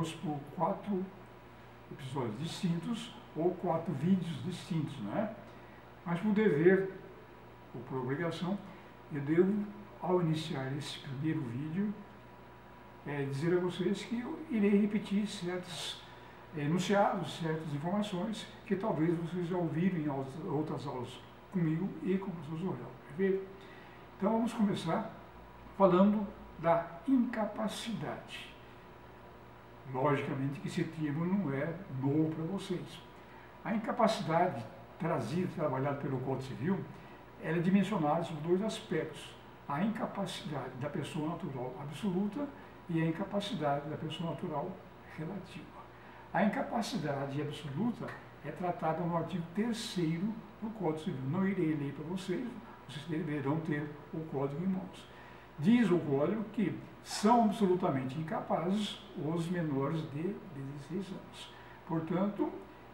fosse por 4 episódios distintos ou 4 vídeos distintos, né? Mas por dever ou por obrigação, eu devo, ao iniciar esse primeiro vídeo, dizer a vocês que eu irei repetir certos enunciados, certas informações que talvez vocês já ouviram em outras aulas comigo e com o professor Zorel, perfeito? Então vamos começar falando da incapacidade. Logicamente que esse termo não é novo para vocês. A incapacidade trazida, trabalhada pelo Código Civil, ela é dimensionada sobre 2 aspectos: a incapacidade da pessoa natural absoluta e a incapacidade da pessoa natural relativa. A incapacidade absoluta é tratada no artigo 3º do Código Civil. Não irei ler para vocês, vocês deverão ter o código em mãos. Diz o código que são absolutamente incapazes os menores de 16 anos. Portanto,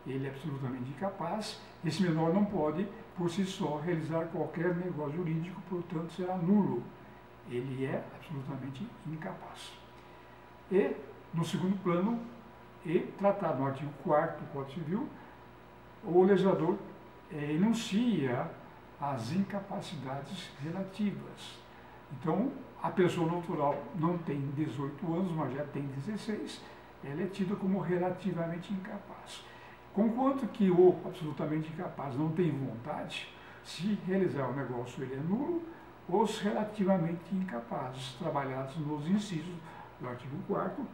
ele é absolutamente incapaz. Esse menor não pode, por si só, realizar qualquer negócio jurídico, portanto, será nulo. Ele é absolutamente incapaz. E, no segundo plano, tratado no artigo 4º do Código Civil, o legislador enuncia as incapacidades relativas. Então, a pessoa natural não tem 18 anos, mas já tem 16, ela é tida como relativamente incapaz. Conquanto que o absolutamente incapaz não tem vontade, se realizar o negócio ele é nulo, os relativamente incapazes, trabalhados nos incisos do artigo 4º,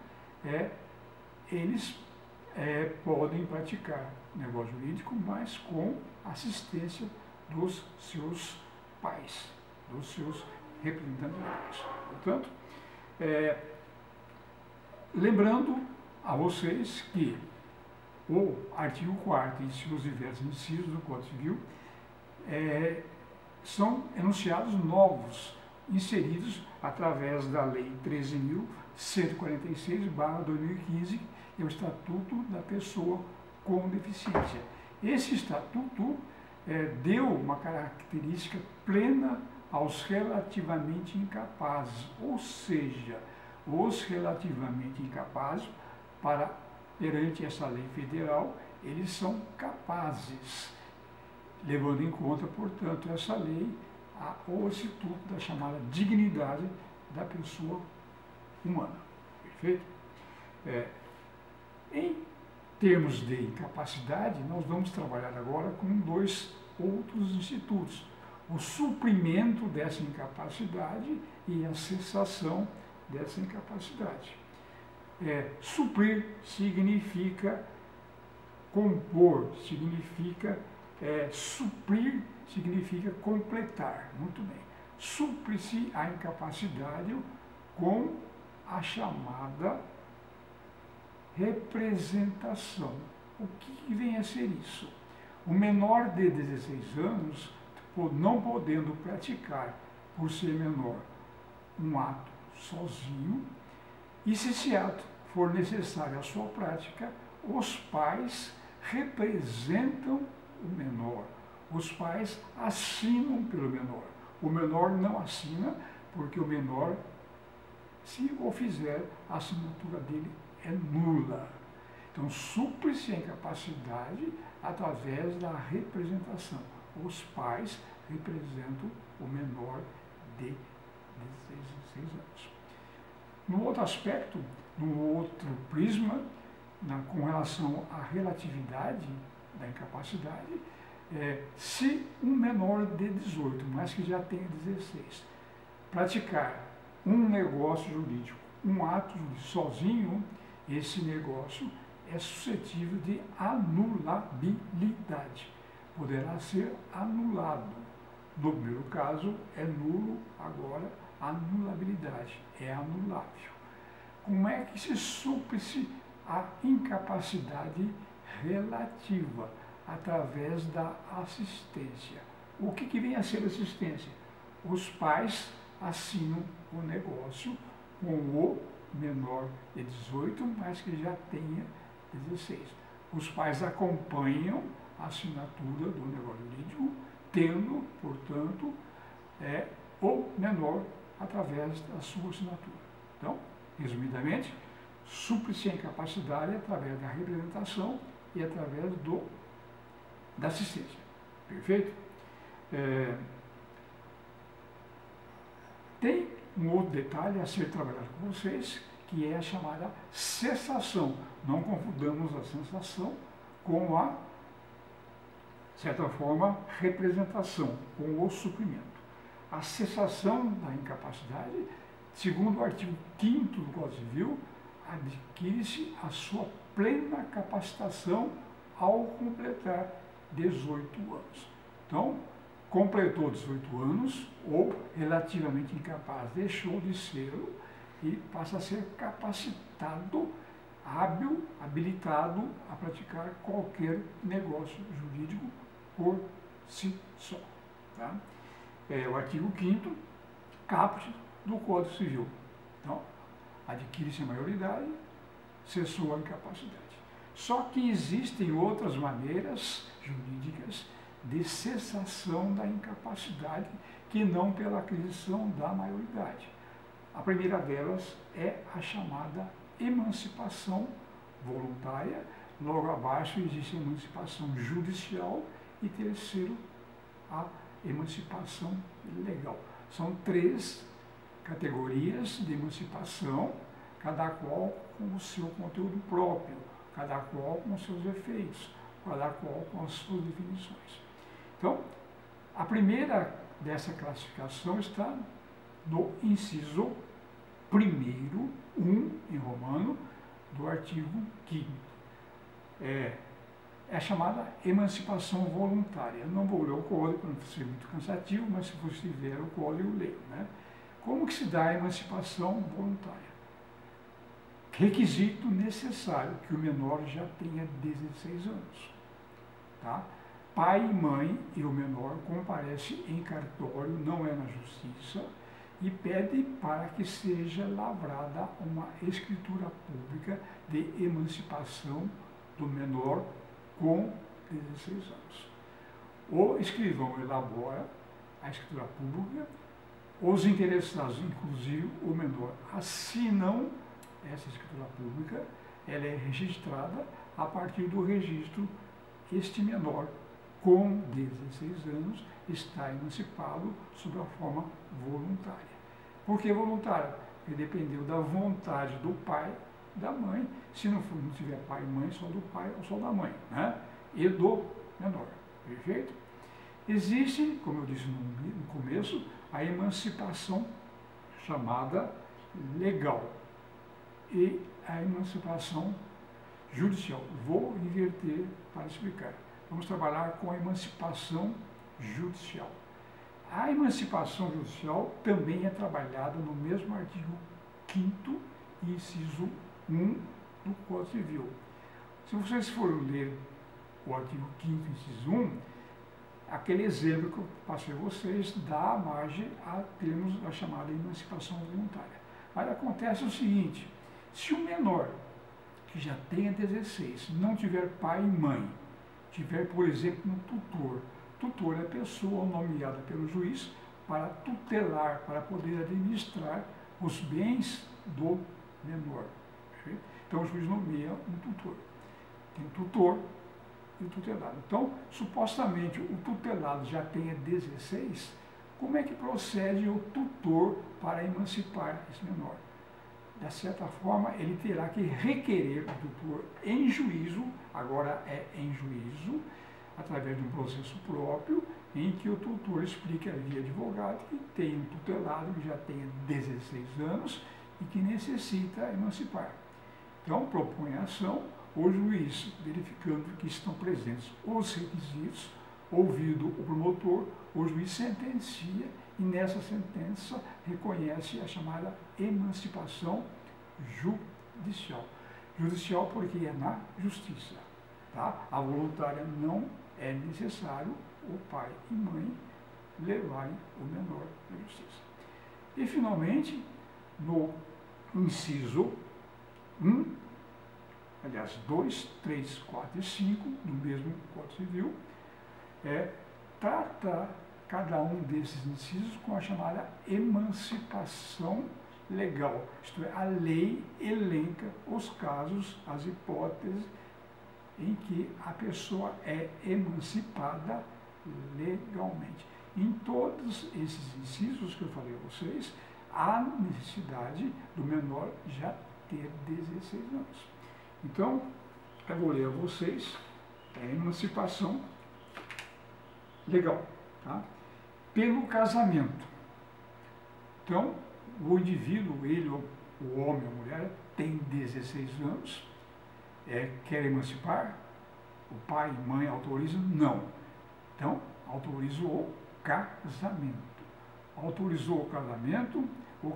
eles podem praticar negócio jurídico, mas com assistência dos seus pais, dos seus representantes legais. Portanto, lembrando a vocês que o artigo 4º e seus diversos incisos do Código Civil são enunciados novos, inseridos através da Lei 13.146/2015, que é o Estatuto da Pessoa com Deficiência. Esse Estatuto deu uma característica plena aos relativamente incapazes, ou seja, os relativamente incapazes, perante essa lei federal, eles são capazes, levando em conta, portanto, essa lei, o Instituto da chamada dignidade da pessoa humana. Perfeito? Em termos de incapacidade, nós vamos trabalhar agora com 2 outros institutos: o suprimento dessa incapacidade e a cessação dessa incapacidade. Suprir significa compor, significa suprir, significa completar. Muito bem. Supre-se a incapacidade com a chamada representação. O que vem a ser isso? O menor de 16 anos, não podendo praticar, por ser menor, um ato sozinho, e se esse ato for necessário à sua prática, os pais representam o menor. Os pais assinam pelo menor. O menor não assina, porque o menor, se o fizer, a assinatura dele é nula. Então, supre-se a incapacidade através da representação. Os pais representam o menor de 16 anos. No outro aspecto, no outro prisma, com relação à relatividade da incapacidade, se um menor de 18, mas que já tenha 16, praticar um negócio jurídico, um ato jurídico sozinho, esse negócio é suscetível de anulabilidade. Poderá ser anulado. No primeiro caso, é nulo, agora anulabilidade, é anulável. Como é que se supre-se a incapacidade relativa? Através da assistência. O que vem a ser assistência? Os pais assinam o negócio com o menor de 18, mas que já tenha 16. Os pais acompanham a assinatura do negócio jurídico, tendo, portanto, o menor através da sua assinatura. Então, resumidamente, supre-se a incapacidade através da representação e através da assistência. Perfeito? Tem um outro detalhe a ser trabalhado com vocês, que é a chamada cessação. Não confundamos a sensação com a, de certa forma, representação, com o suprimento. A cessação da incapacidade, segundo o artigo 5º do Código Civil, adquire-se a sua plena capacitação ao completar 18 anos. Então, completou 18 anos, ou relativamente incapaz, deixou de ser e passa a ser capacitado, hábil, habilitado a praticar qualquer negócio jurídico por si só. Tá? É o artigo 5º, caput do Código Civil. Então, adquire-se a maioridade, cessou a incapacidade. Só que existem outras maneiras jurídicas de cessação da incapacidade que não pela aquisição da maioridade. A primeira delas é a chamada emancipação voluntária, logo abaixo existe a emancipação judicial e terceiro, a emancipação legal. São 3 categorias de emancipação, cada qual com o seu conteúdo próprio, cada qual com os seus efeitos, cada qual com as suas definições. Então, a primeira dessa classificação está no inciso 1º, 1 em romano, do artigo 5º. É a chamada emancipação voluntária. Eu não vou ler o código para não ser muito cansativo, mas se você tiver o código, eu leio. Né? Como que se dá a emancipação voluntária? Requisito necessário que o menor já tenha 16 anos. Tá? Pai e mãe e o menor comparecem em cartório, não é na justiça, e pede para que seja lavrada uma escritura pública de emancipação do menor com 16 anos. O escrivão elabora a escritura pública, os interessados, inclusive o menor, assinam essa escritura pública, ela é registrada a partir do registro. Este menor, com 16 anos, está emancipado sob a forma voluntária. Por que voluntária? Porque dependeu da vontade do pai, da mãe, se não tiver pai e mãe, só do pai ou só da mãe, né? E do menor. Perfeito? Existe, como eu disse no começo, a emancipação chamada legal e a emancipação judicial. Vou inverter para explicar. Vamos trabalhar com a emancipação judicial. A emancipação judicial também é trabalhada no mesmo artigo 5º, inciso 1 do Código Civil. Se vocês forem ler o artigo 5º, inciso 1, aquele exemplo que eu passei a vocês dá margem a termos a chamada emancipação voluntária. Mas acontece o seguinte, se o menor que já tenha 16 não tiver pai e mãe, tiver, por exemplo, um tutor. Tutor é a pessoa nomeada pelo juiz para tutelar, para poder administrar os bens do menor. Perfeito? Então o juiz nomeia um tutor. Tem o tutor e o tutelado. Então, supostamente, o tutelado já tenha 16, como é que procede o tutor para emancipar esse menor? De certa forma, ele terá que requerer o tutor em juízo, agora é em juízo, através de um processo próprio, em que o tutor explique a via advogado que tem um tutelado que já tenha 16 anos e que necessita emancipar. Então, propõe a ação, o juiz, verificando que estão presentes os requisitos, ouvido o promotor, o juiz sentencia e nessa sentença reconhece a chamada emancipação judicial. Judicial porque é na justiça. Tá? A voluntária não é necessário o pai e mãe levarem o menor à justiça. E finalmente, no inciso 1, aliás, 2, 3, 4 e 5, do mesmo Código Civil, trata cada um desses incisos com a chamada emancipação legal. Isto é, a lei elenca os casos, as hipóteses em que a pessoa é emancipada legalmente. Em todos esses incisos que eu falei a vocês, há necessidade do menor já ter 16 anos. Então, eu vou ler a vocês a emancipação legal, tá? Pelo casamento. Então, o indivíduo, ele, o homem ou a mulher, tem 16 anos, quer emancipar, o pai e mãe autorizam? Não. Então, autoriza o casamento. Autorizou o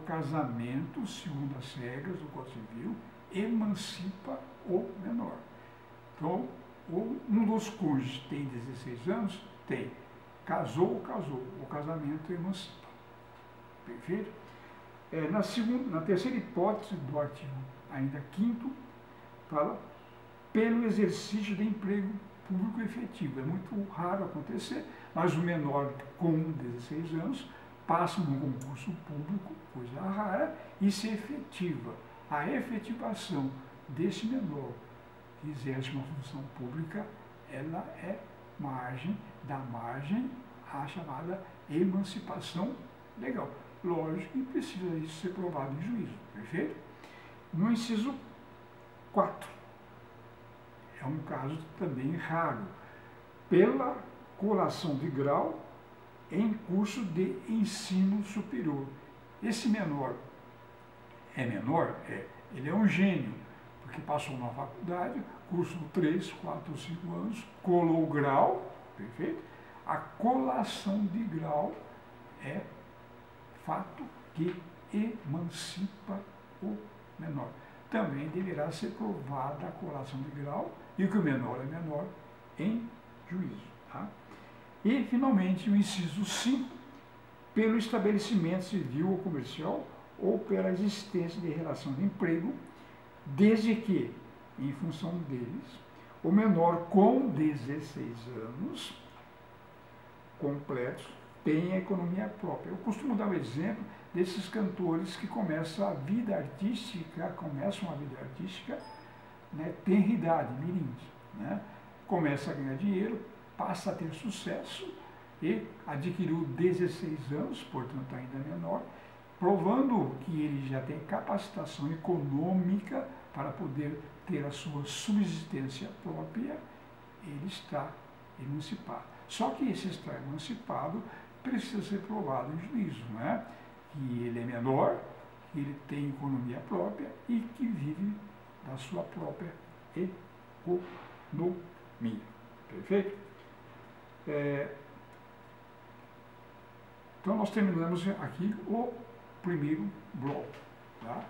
casamento, segundo as regras do Código Civil, emancipa o menor. Então, um dos cônjuges tem 16 anos? Tem. Casou, o casamento emancipa. Perfeito? Na terceira hipótese do artigo ainda 5º, fala pelo exercício de emprego público efetivo. É muito raro acontecer, mas o menor com 16 anos passa num concurso público, coisa rara, e se efetiva. A efetivação desse menor que exerce uma função pública, ela é margem à chamada emancipação legal. Lógico que precisa isso ser provado em juízo, perfeito? No inciso 4, é um caso também raro, pela colação de grau em curso de ensino superior. Esse menor é menor? Ele é um gênio, porque passou na faculdade, curso 3, 4 ou 5 anos, colou o grau, perfeito? A colação de grau é fato que emancipa o menor. Também deverá ser provada a colação de grau e que o menor é menor em juízo. Tá? E, finalmente, o inciso 5, pelo estabelecimento civil ou comercial ou pela existência de relação de emprego, desde que, em função deles, o menor com 16 anos completos tenha economia própria. Eu costumo dar o exemplo desses cantores que começam a vida artística, né, tenra idade, mirins, né? Começa a ganhar dinheiro, passa a ter sucesso e adquiriu 16 anos, portanto ainda menor, provando que ele já tem capacitação econômica para poder ter a sua subsistência própria, ele está emancipado. Só que esse estar emancipado precisa ser provado em juízo, não é? Que ele é menor, que ele tem economia própria e que vive da sua própria economia. Perfeito? Então nós terminamos aqui o primeiro bloco. Tá?